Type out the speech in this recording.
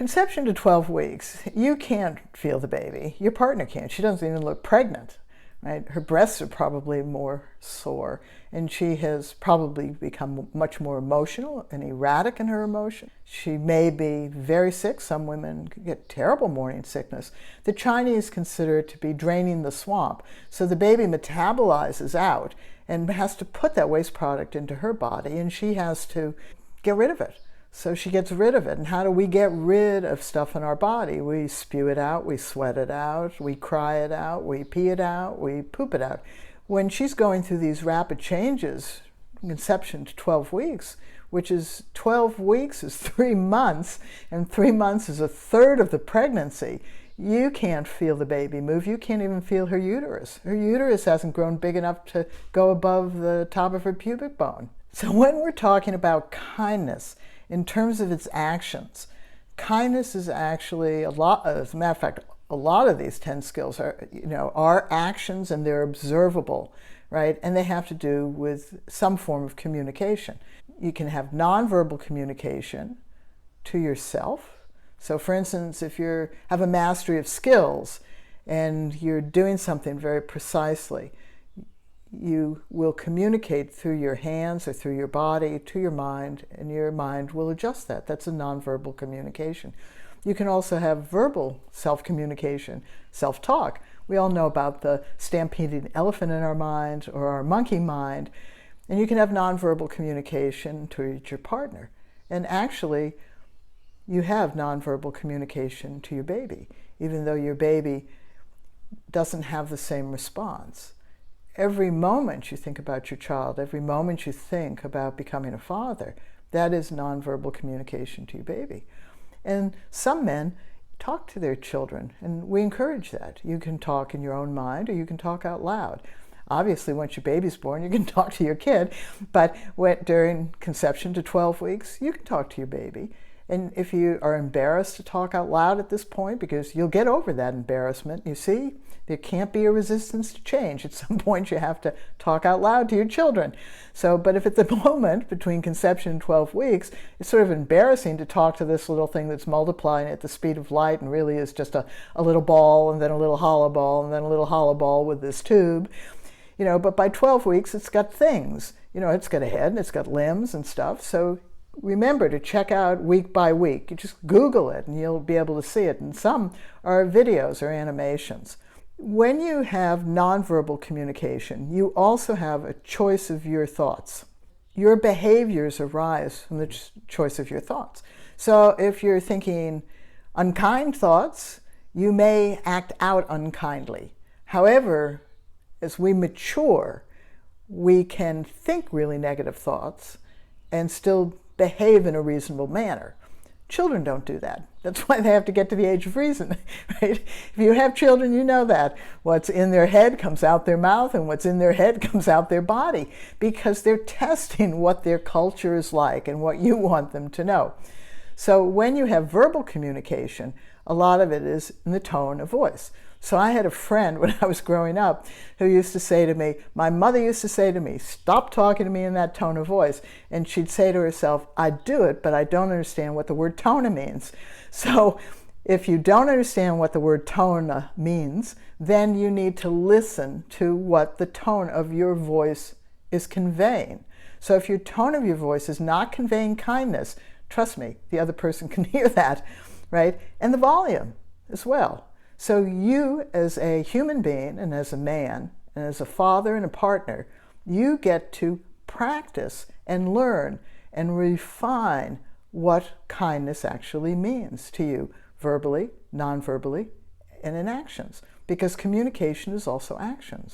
conception to 12 weeks, you can't feel the baby. Your partner can't. She doesn't even look pregnant, right? Her breasts are probably more sore, and she has probably become much more emotional and erratic in her emotion. She may be very sick. Some women get terrible morning sickness. The Chinese consider it to be draining the swamp. So the baby metabolizes out and has to put that waste product into her body, and she has to get rid of it. So she gets rid of it. And how do we get rid of stuff in our body? We spew it out, we sweat it out, we cry it out, we pee it out, we poop it out. When she's going through these rapid changes, conception to 12 weeks, which is 12 weeks is 3 months, and 3 months is a third of the pregnancy, you can't feel the baby move. You can't even feel her uterus. Her uterus hasn't grown big enough to go above the top of her pubic bone. So when we're talking about kindness, in terms of its actions, kindness is actually as a matter of fact, a lot of these 10 skills are actions, and they're observable, right? And they have to do with some form of communication. You can have nonverbal communication to yourself. So for instance, if you have a mastery of skills and you're doing something very precisely, you will communicate through your hands or through your body to your mind, and your mind will adjust that. That's a nonverbal communication. You can also have verbal self-communication, self-talk. We all know about the stampeding elephant in our mind or our monkey mind, and you can have nonverbal communication to your partner. And actually, you have nonverbal communication to your baby, even though your baby doesn't have the same response. Every moment you think about your child, every moment you think about becoming a father, that is nonverbal communication to your baby. And some men talk to their children, and we encourage that. You can talk in your own mind, or you can talk out loud. Obviously, once your baby's born, you can talk to your kid, but during conception to 12 weeks, you can talk to your baby. And if you are embarrassed to talk out loud at this point, because you'll get over that embarrassment, you see, there can't be a resistance to change. At some point, you have to talk out loud to your children. So, but if at the moment between conception and 12 weeks, it's sort of embarrassing to talk to this little thing that's multiplying at the speed of light and really is just a little ball, and then a little hollow ball, and then a little hollow ball with this tube, but by 12 weeks, it's got things. It's got a head, and it's got limbs and stuff. So remember to check out week by week. You just Google it, and you'll be able to see it. And some are videos or animations. When you have nonverbal communication, you also have a choice of your thoughts. Your behaviors arise from the choice of your thoughts. So if you're thinking unkind thoughts, you may act out unkindly. However, as we mature, we can think really negative thoughts and still behave in a reasonable manner. Children don't do that. That's why they have to get to the age of reason, right? If you have children, you know that. What's in their head comes out their mouth, and what's in their head comes out their body, because they're testing what their culture is like and what you want them to know. So when you have verbal communication, a lot of it is in the tone of voice. So I had a friend when I was growing up who used to say to me, my mother used to say to me, stop talking to me in that tone of voice. And she'd say to herself, I do it, but I don't understand what the word tone means. So if you don't understand what the word tone means, then you need to listen to what the tone of your voice is conveying. So if your tone of your voice is not conveying kindness, trust me, the other person can hear that, right? And the volume as well. So you, as a human being and as a man and as a father and a partner, you get to practice and learn and refine what kindness actually means to you, verbally, non-verbally, and in actions. Because communication is also actions.